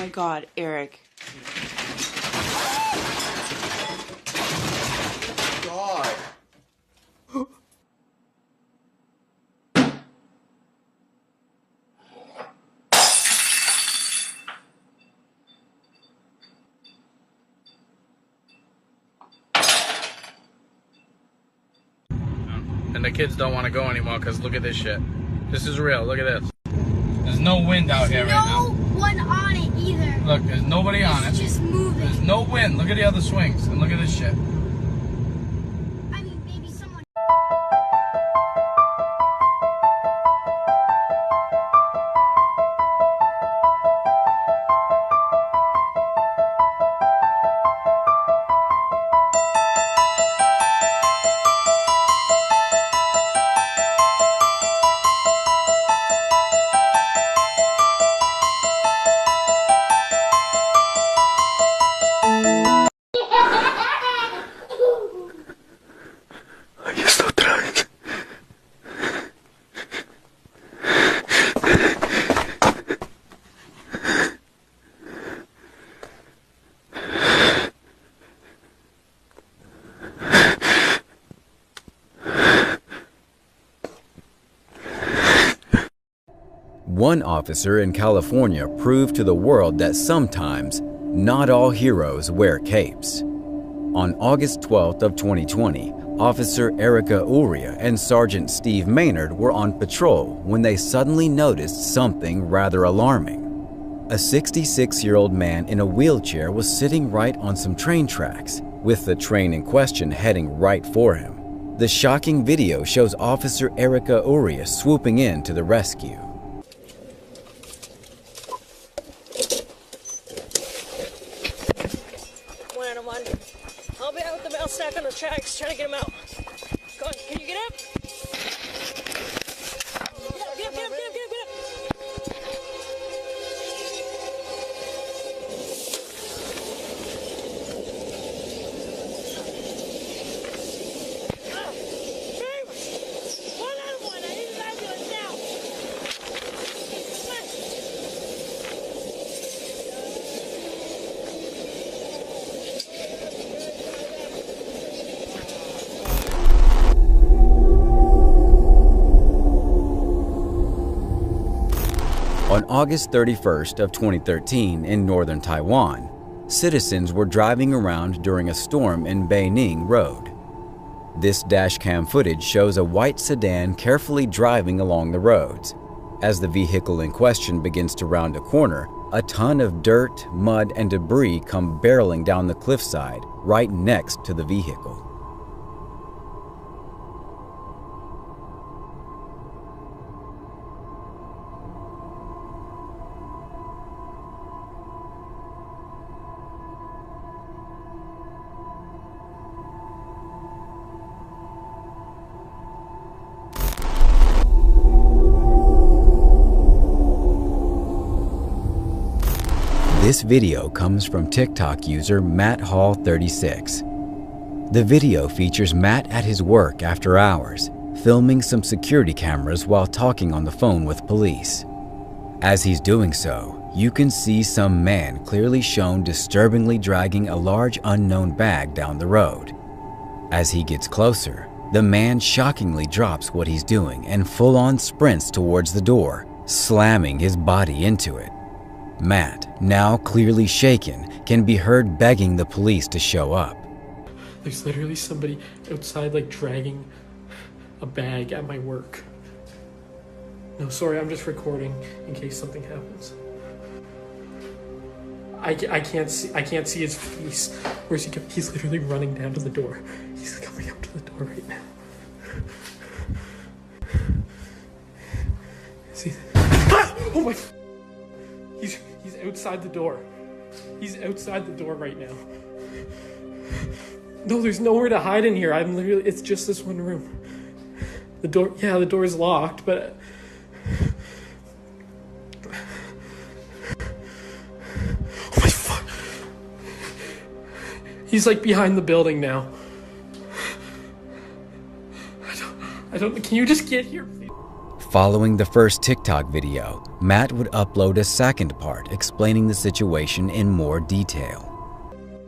my God, Eric. God. And the kids don't want to go anymore because look at this shit. This is real. Look at this. There's no wind out here right now. No one on it either. Look, there's nobody on it. It's just moving. There's no wind. Look at the other swings and look at this shit. I mean, maybe someone. One officer in California proved to the world that sometimes not all heroes wear capes. On August 12th of 2020, Officer Erica Uria and Sergeant Steve Maynard were on patrol when they suddenly noticed something rather alarming. A 66-year-old man in a wheelchair was sitting right on some train tracks, with the train in question heading right for him. The shocking video shows Officer Erica Uria swooping in to the rescue. I'll be out with the bell stack on the tracks, trying to get him out. Go on, can you get up? Get up. One out of one, I need an ambulance now. Come on. On August 31st of 2013 in northern Taiwan, citizens were driving around during a storm in Beining Road. This dashcam footage shows a white sedan carefully driving along the roads. As the vehicle in question begins to round a corner, a ton of dirt, mud, and debris come barreling down the cliffside right next to the vehicle. This video comes from TikTok user MattHall36. The video features Matt at his work after hours, filming some security cameras while talking on the phone with police. As he's doing so, you can see some man clearly shown disturbingly dragging a large unknown bag down the road. As he gets closer, the man shockingly drops what he's doing and full-on sprints towards the door, slamming his body into it. Matt, now clearly shaken, can be heard begging the police to show up. There's literally somebody outside like dragging a bag at my work. No, sorry, I'm just recording in case something happens. I can't see his face. Where's he going? He's literally running down to the door. He's coming up to the door right now. See? Ah! Oh my! He's outside the door. He's outside the door right now. No, there's nowhere to hide in here. It's just this one room. The door is locked, but oh my fuck. He's like behind the building now. I don't, can you just get here? Following the first TikTok video, Matt would upload a second part explaining the situation in more detail.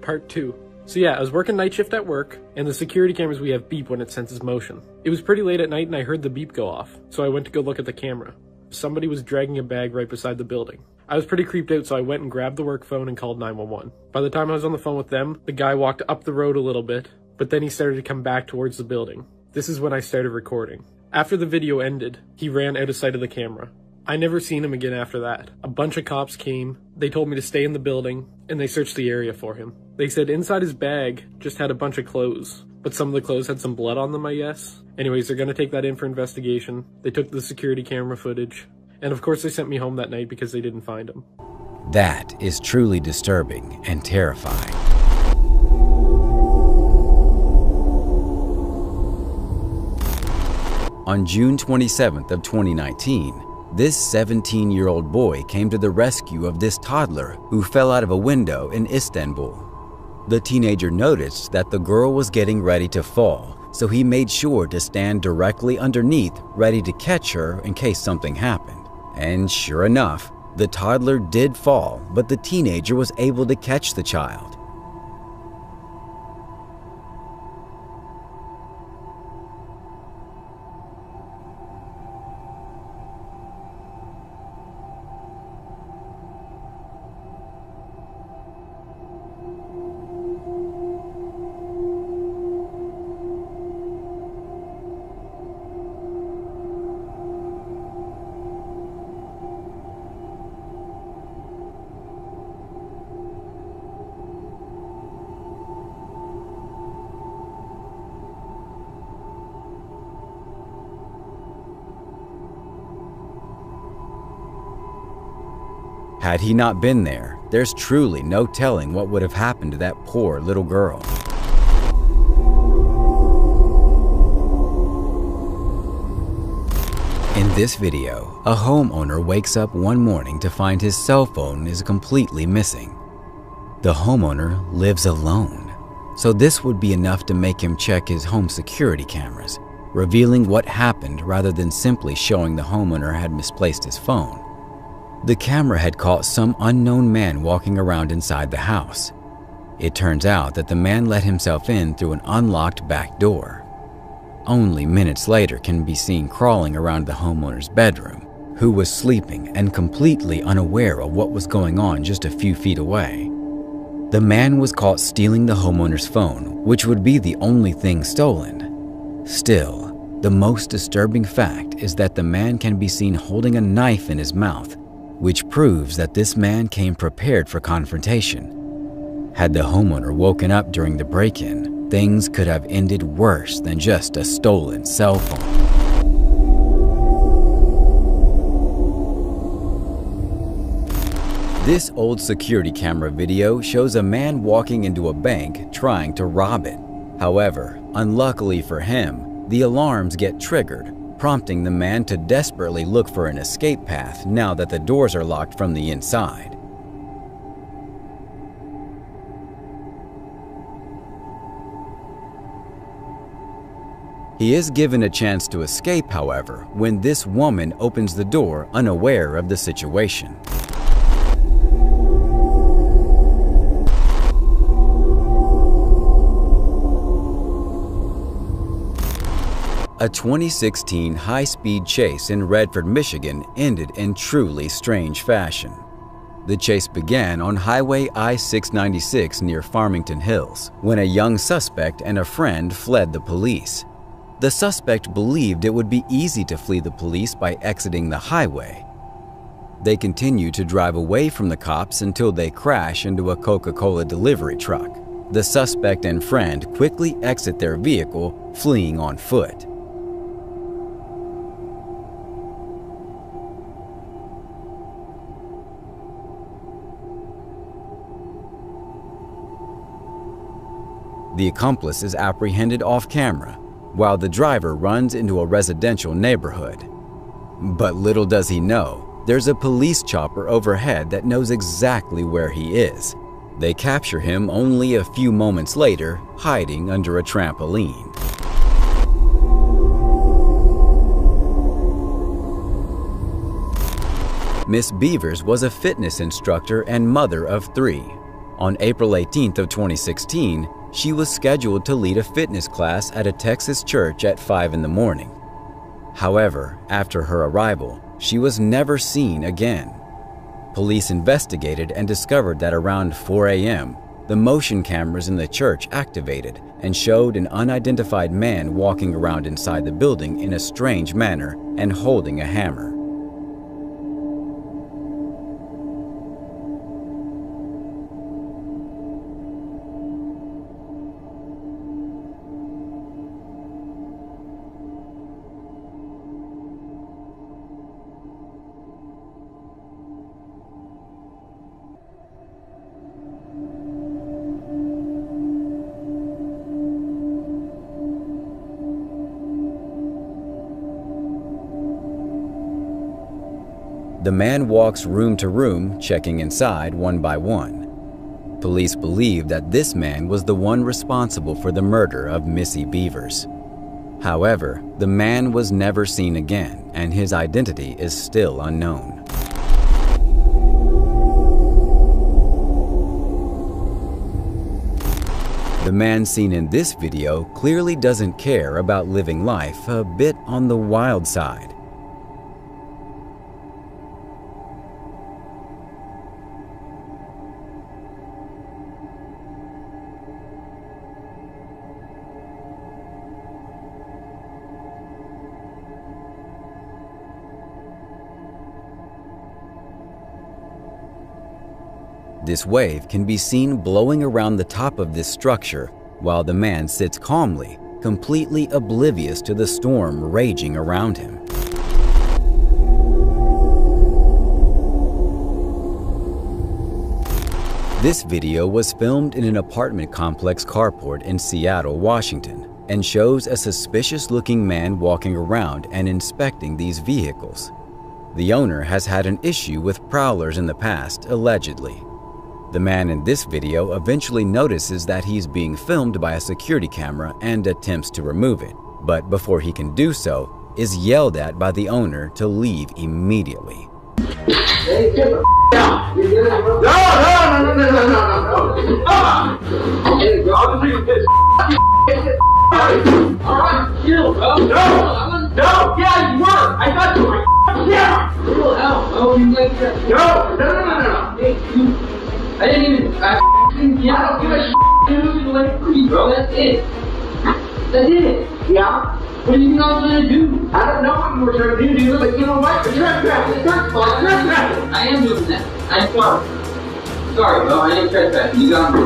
Part 2. So yeah, I was working night shift at work, and the security cameras we have beep when it senses motion. It was pretty late at night and I heard the beep go off, so I went to go look at the camera. Somebody was dragging a bag right beside the building. I was pretty creeped out, so I went and grabbed the work phone and called 911. By the time I was on the phone with them, the guy walked up the road a little bit, but then he started to come back towards the building. This is when I started recording. After the video ended, he ran out of sight of the camera. I never seen him again after that. A bunch of cops came, they told me to stay in the building, and they searched the area for him. They said inside his bag just had a bunch of clothes, but some of the clothes had some blood on them, I guess. Anyways, they're gonna take that in for investigation. They took the security camera footage, and of course they sent me home that night because they didn't find him. That is truly disturbing and terrifying. On June 27th of 2019, this 17-year-old boy came to the rescue of this toddler who fell out of a window in Istanbul. The teenager noticed that the girl was getting ready to fall, so he made sure to stand directly underneath, ready to catch her in case something happened. And sure enough, the toddler did fall, but the teenager was able to catch the child. Had he not been there, there's truly no telling what would have happened to that poor little girl. In this video, a homeowner wakes up one morning to find his cell phone is completely missing. The homeowner lives alone, so this would be enough to make him check his home security cameras, revealing what happened rather than simply showing the homeowner had misplaced his phone. The camera had caught some unknown man walking around inside the house. It turns out that the man let himself in through an unlocked back door. Only minutes later can be seen crawling around the homeowner's bedroom, who was sleeping and completely unaware of what was going on just a few feet away. The man was caught stealing the homeowner's phone, which would be the only thing stolen. Still, the most disturbing fact is that the man can be seen holding a knife in his mouth, which proves that this man came prepared for confrontation. Had the homeowner woken up during the break-in, things could have ended worse than just a stolen cell phone. This old security camera video shows a man walking into a bank trying to rob it. However, unluckily for him, the alarms get triggered, prompting the man to desperately look for an escape path now that the doors are locked from the inside. He is given a chance to escape, however, when this woman opens the door unaware of the situation. A 2016 high-speed chase in Redford, Michigan ended in truly strange fashion. The chase began on Highway I-696 near Farmington Hills, when a young suspect and a friend fled the police. The suspect believed it would be easy to flee the police by exiting the highway. They continue to drive away from the cops until they crash into a Coca-Cola delivery truck. The suspect and friend quickly exit their vehicle, fleeing on foot. The accomplice is apprehended off camera, while the driver runs into a residential neighborhood. But little does he know, there's a police chopper overhead that knows exactly where he is. They capture him only a few moments later, hiding under a trampoline. Miss Beavers was a fitness instructor and mother of 3. On April 18th of 2016, she was scheduled to lead a fitness class at a Texas church at 5 in the morning. However, after her arrival, she was never seen again. Police investigated and discovered that around 4 a.m., the motion cameras in the church activated and showed an unidentified man walking around inside the building in a strange manner and holding a hammer. The man walks room to room, checking inside one by one. Police believe that this man was the one responsible for the murder of Missy Beavers. However, the man was never seen again, and his identity is still unknown. The man seen in this video clearly doesn't care about living life a bit on the wild side. This wave can be seen blowing around the top of this structure while the man sits calmly, completely oblivious to the storm raging around him. This video was filmed in an apartment complex carport in Seattle, Washington, and shows a suspicious-looking man walking around and inspecting these vehicles. The owner has had an issue with prowlers in the past, allegedly. The man in this video eventually notices that he's being filmed by a security camera and attempts to remove it, but before he can do so, is yelled at by the owner to leave immediately. Hey, get the out! No! I'll just leave this. Alright, chill, bro. No! Yeah, you were! I got you, my camera! Chill out, bro. You like that? No! Hey, you. I didn't even. I don't give a shit. You're moving away from me, bro. That's it. That's it. Yeah? What do you think I was gonna do? I don't know what you were trying to do, dude. But you know what? You're trespassing. I am doing that. I'm sorry. Sorry, bro. I am trespassing. You got me.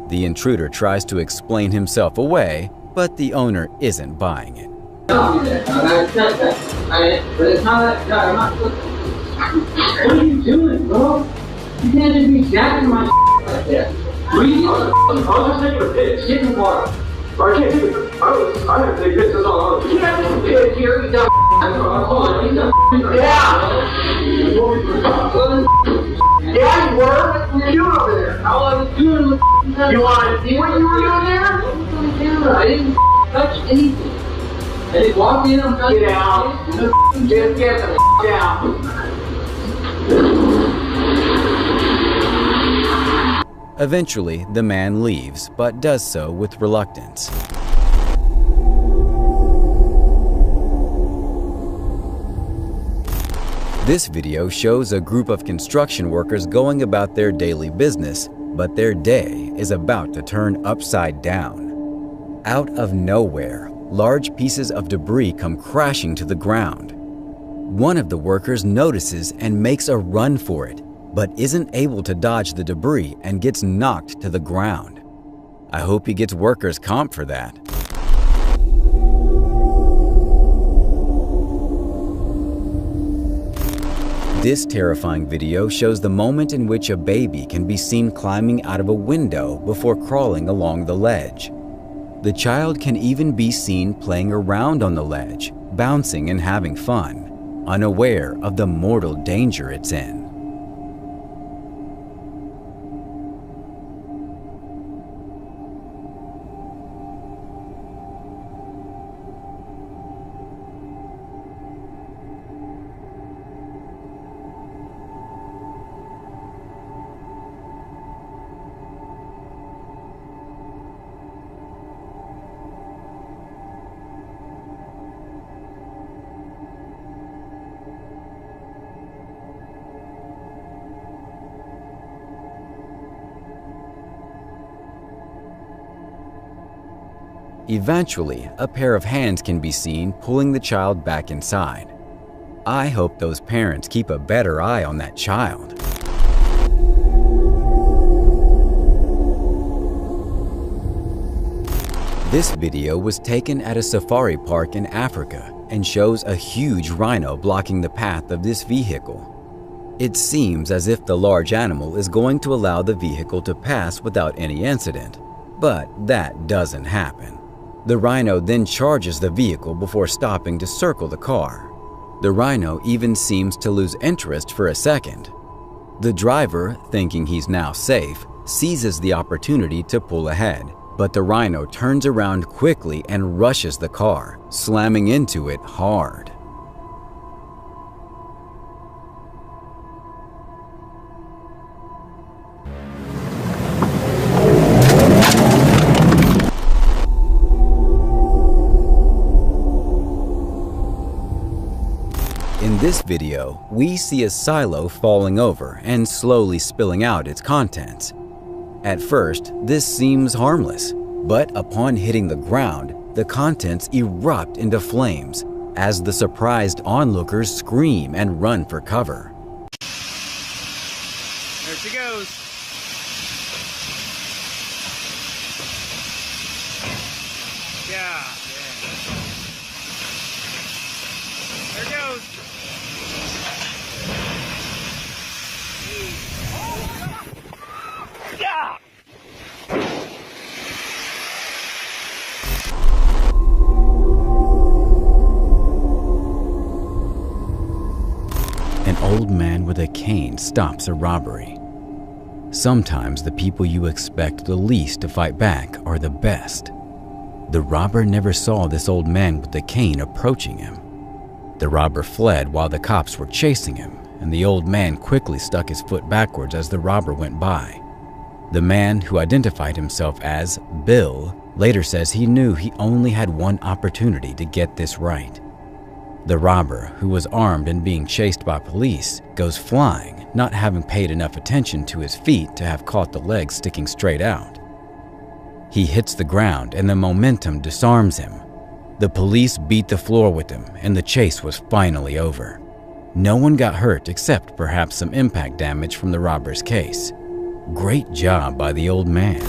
The intruder tries to explain himself away, but the owner isn't buying it. Don't do that. I'm trespassing. But it's not that. No, I'm not. What are you doing, bro? You can't just be jacking my like that. Breathe. I was just taking a piss. Get in the water. I can't take it. I have to take piss. That's all. You can't take a piss here. You dumb. Hold on. You dumb. Yeah. Yeah, you were. What were you doing over there? All I was doing was. You want to see what you were doing there? I didn't touch anything. I just walked in. I'm trying to get out. Just get the out. Eventually, the man leaves, but does so with reluctance. This video shows a group of construction workers going about their daily business, but their day is about to turn upside down. Out of nowhere, large pieces of debris come crashing to the ground. One of the workers notices and makes a run for it, but isn't able to dodge the debris and gets knocked to the ground. I hope he gets workers' comp for that. This terrifying video shows the moment in which a baby can be seen climbing out of a window before crawling along the ledge. The child can even be seen playing around on the ledge, bouncing and having fun, unaware of the mortal danger it's in. Eventually, a pair of hands can be seen pulling the child back inside. I hope those parents keep a better eye on that child. This video was taken at a safari park in Africa and shows a huge rhino blocking the path of this vehicle. It seems as if the large animal is going to allow the vehicle to pass without any incident, but that doesn't happen. The rhino then charges the vehicle before stopping to circle the car. The rhino even seems to lose interest for a second. The driver, thinking he's now safe, seizes the opportunity to pull ahead, but the rhino turns around quickly and rushes the car, slamming into it hard. In this video, we see a silo falling over and slowly spilling out its contents. At first, this seems harmless, but upon hitting the ground, the contents erupt into flames as the surprised onlookers scream and run for cover. There she goes. Yeah. There goes. Yeah. An old man with a cane stops a robbery. Sometimes the people you expect the least to fight back are the best. The robber never saw this old man with the cane approaching him. The robber fled while the cops were chasing him, and the old man quickly stuck his foot backwards as the robber went by. The man, who identified himself as Bill, later says he knew he only had one opportunity to get this right. The robber, who was armed and being chased by police, goes flying, not having paid enough attention to his feet to have caught the legs sticking straight out. He hits the ground and the momentum disarms him. The police beat the floor with him and the chase was finally over. No one got hurt except perhaps some impact damage from the robber's case. Great job by the old man.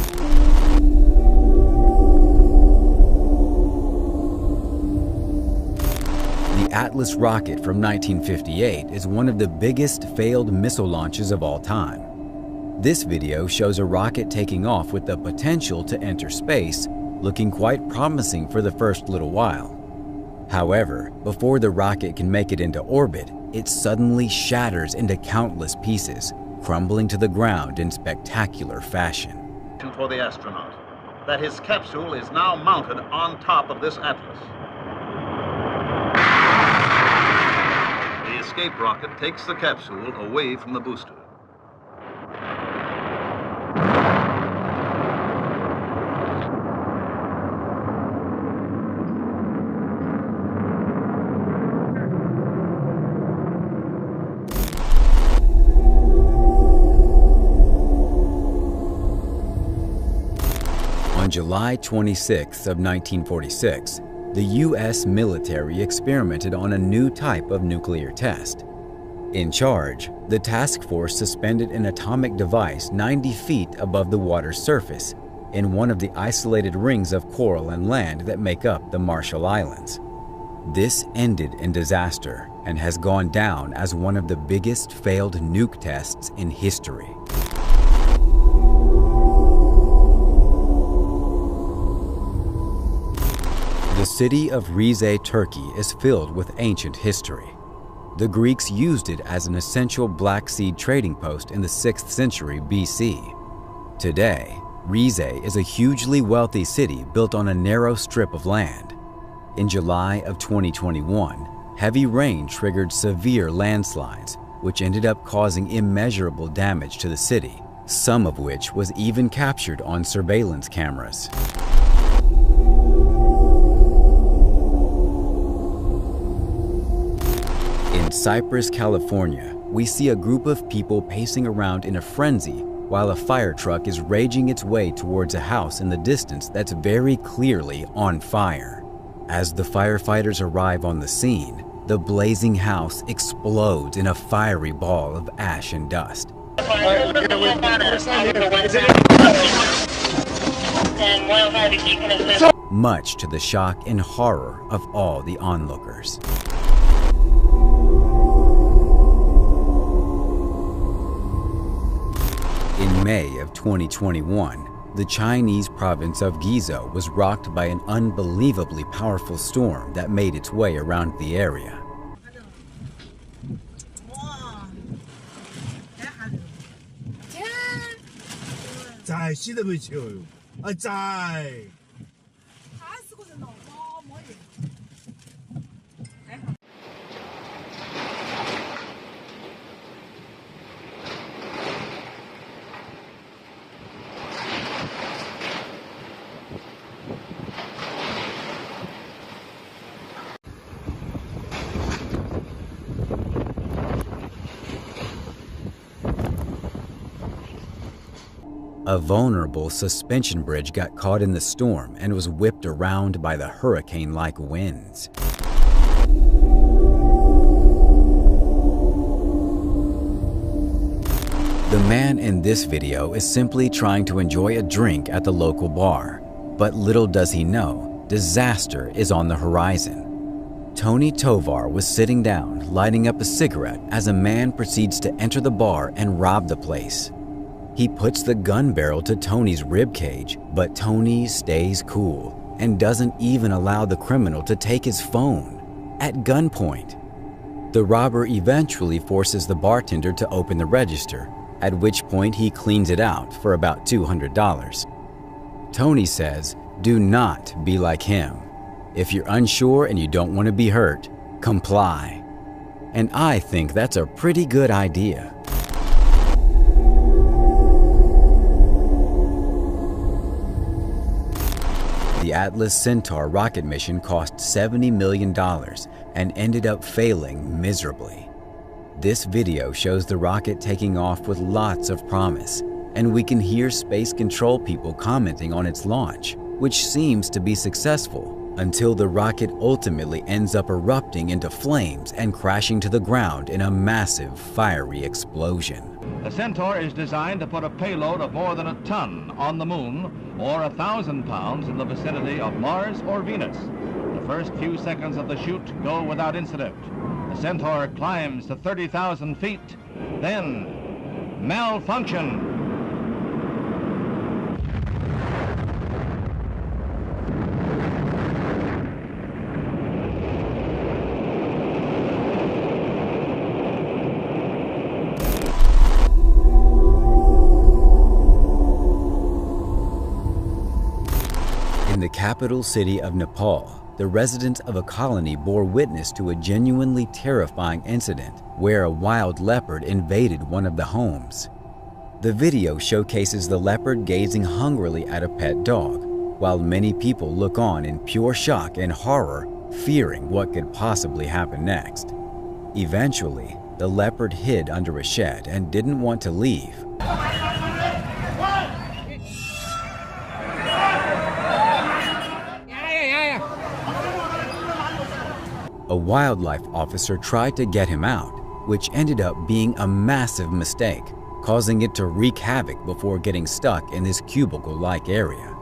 The Atlas rocket from 1958 is one of the biggest failed missile launches of all time. This video shows a rocket taking off with the potential to enter space, looking quite promising for the first little while. However, before the rocket can make it into orbit, it suddenly shatters into countless pieces, crumbling to the ground in spectacular fashion. For the astronaut, that his capsule is now mounted on top of this Atlas. The escape rocket takes the capsule away from the booster. On July 26 of 1946, the U.S. military experimented on a new type of nuclear test. In charge, the task force suspended an atomic device 90 feet above the water's surface in one of the isolated rings of coral and land that make up the Marshall Islands. This ended in disaster and has gone down as one of the biggest failed nuke tests in history. The city of Rize, Turkey is filled with ancient history. The Greeks used it as an essential Black Sea trading post in the 6th century BC. Today, Rize is a hugely wealthy city built on a narrow strip of land. In July of 2021, heavy rain triggered severe landslides, which ended up causing immeasurable damage to the city, some of which was even captured on surveillance cameras. In Cypress, California, we see a group of people pacing around in a frenzy while a fire truck is raging its way towards a house in the distance that's very clearly on fire. As the firefighters arrive on the scene, the blazing house explodes in a fiery ball of ash and dust. Much to the shock and horror of all the onlookers. In May of 2021, the Chinese province of Guizhou was rocked by an unbelievably powerful storm that made its way around the area. A vulnerable suspension bridge got caught in the storm and was whipped around by the hurricane-like winds. The man in this video is simply trying to enjoy a drink at the local bar, but little does he know, disaster is on the horizon. Tony Tovar was sitting down, lighting up a cigarette as a man proceeds to enter the bar and rob the place. He puts the gun barrel to Tony's ribcage, but Tony stays cool and doesn't even allow the criminal to take his phone at gunpoint. The robber eventually forces the bartender to open the register, at which point he cleans it out for about $200. Tony says, do not be like him. If you're unsure and you don't want to be hurt, comply. And I think that's a pretty good idea. The Atlas Centaur rocket mission cost $70 million and ended up failing miserably. This video shows the rocket taking off with lots of promise, and we can hear space control people commenting on its launch, which seems to be successful, until the rocket ultimately ends up erupting into flames and crashing to the ground in a massive fiery explosion. The Centaur is designed to put a payload of more than a ton on the moon or 1,000 pounds in the vicinity of Mars or Venus. The first few seconds of the shoot go without incident. The Centaur climbs to 30,000 feet, then malfunction. In the capital city of Nepal, the residents of a colony bore witness to a genuinely terrifying incident where a wild leopard invaded one of the homes. The video showcases the leopard gazing hungrily at a pet dog, while many people look on in pure shock and horror, fearing what could possibly happen next. Eventually, the leopard hid under a shed and didn't want to leave. A wildlife officer tried to get him out, which ended up being a massive mistake, causing it to wreak havoc before getting stuck in this cubicle-like area.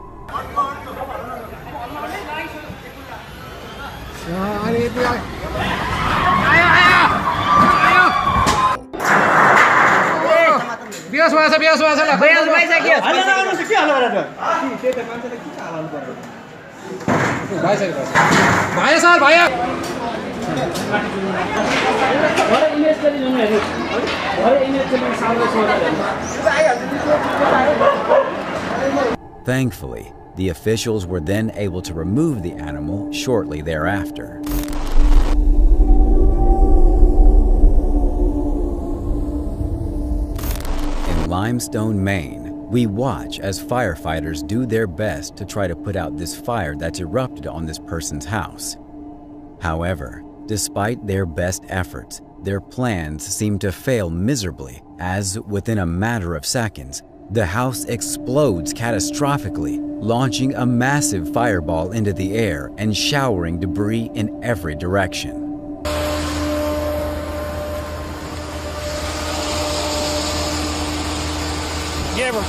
Thankfully, the officials were then able to remove the animal shortly thereafter. In Limestone, Maine, we watch as firefighters do their best to try to put out this fire that's erupted on this person's house. However, despite their best efforts, their plans seem to fail miserably as, within a matter of seconds, The house explodes catastrophically, launching a massive fireball into the air and showering debris in every direction. Get him.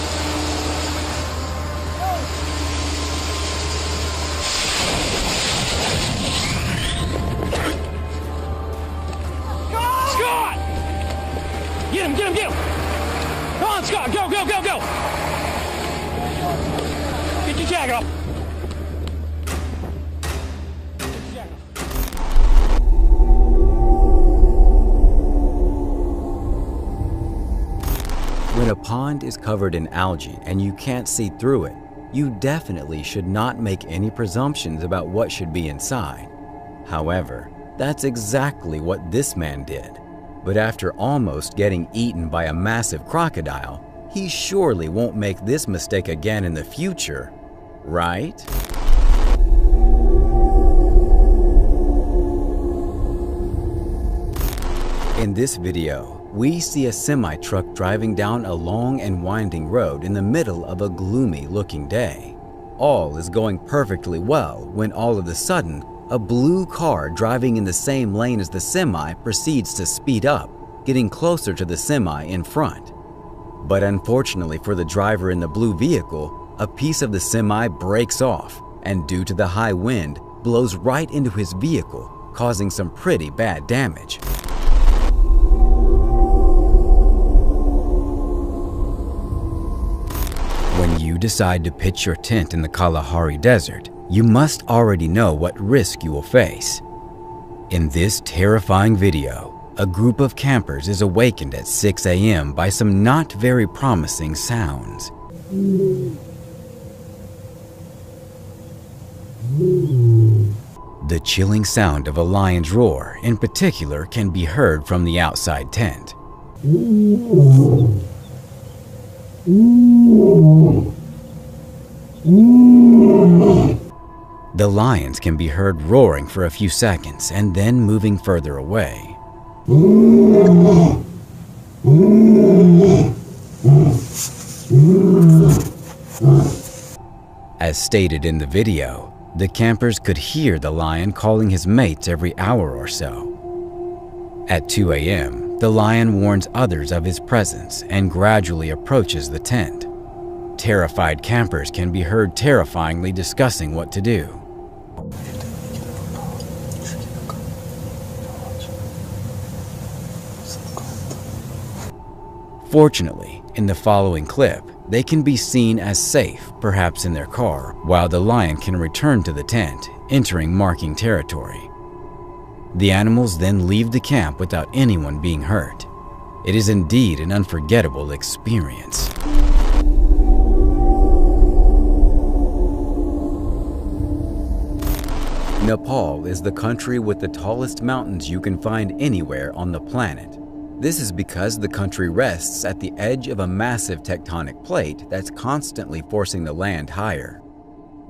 Scott! Get him, get him, get him! Come on, Scott, go, go, go, go! Get your jacket off. When a pond is covered in algae and you can't see through it, you definitely should not make any presumptions about what should be inside. However, that's exactly what this man did. But after almost getting eaten by a massive crocodile, he surely won't make this mistake again in the future, right? In this video, we see a semi-truck driving down a long and winding road in the middle of a gloomy-looking day. All is going perfectly well when all of a sudden, a blue car driving in the same lane as the semi proceeds to speed up, getting closer to the semi in front. But unfortunately for the driver in the blue vehicle, a piece of the semi breaks off and due to the high wind, blows right into his vehicle, causing some pretty bad damage. When you decide to pitch your tent in the Kalahari Desert, you must already know what risk you will face. In this terrifying video, a group of campers is awakened at 6 a.m. by some not very promising sounds. The chilling sound of a lion's roar, in particular, can be heard from the outside tent. The lions can be heard roaring for a few seconds and then moving further away. As stated in the video, the campers could hear the lion calling his mates every hour or so. At 2 a.m., the lion warns others of his presence and gradually approaches the tent. Terrified campers can be heard terrifyingly discussing what to do. Fortunately, in the following clip, they can be seen as safe, perhaps in their car, while the lion can return to the tent, entering marking territory. The animals then leave the camp without anyone being hurt. It is indeed an unforgettable experience. Nepal is the country with the tallest mountains you can find anywhere on the planet. This is because the country rests at the edge of a massive tectonic plate that's constantly forcing the land higher.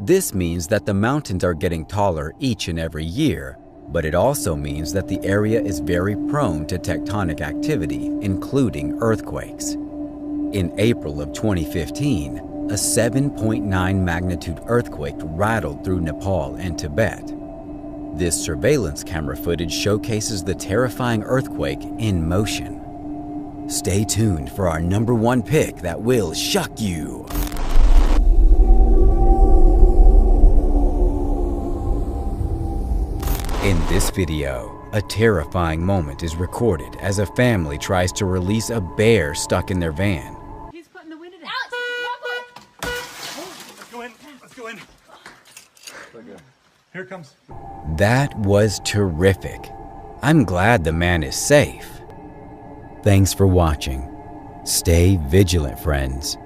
This means that the mountains are getting taller each and every year, but it also means that the area is very prone to tectonic activity, including earthquakes. In April of 2015, a 7.9 magnitude earthquake rattled through Nepal and Tibet. This surveillance camera footage showcases the terrifying earthquake in motion. Stay tuned for our #1 pick that will shock you. In this video, a terrifying moment is recorded as a family tries to release a bear stuck in their van. He's putting the window down. Let's go in. Let's go in. Okay. Here it comes. That was terrific. I'm glad the man is safe. Thanks for watching. Stay vigilant, friends.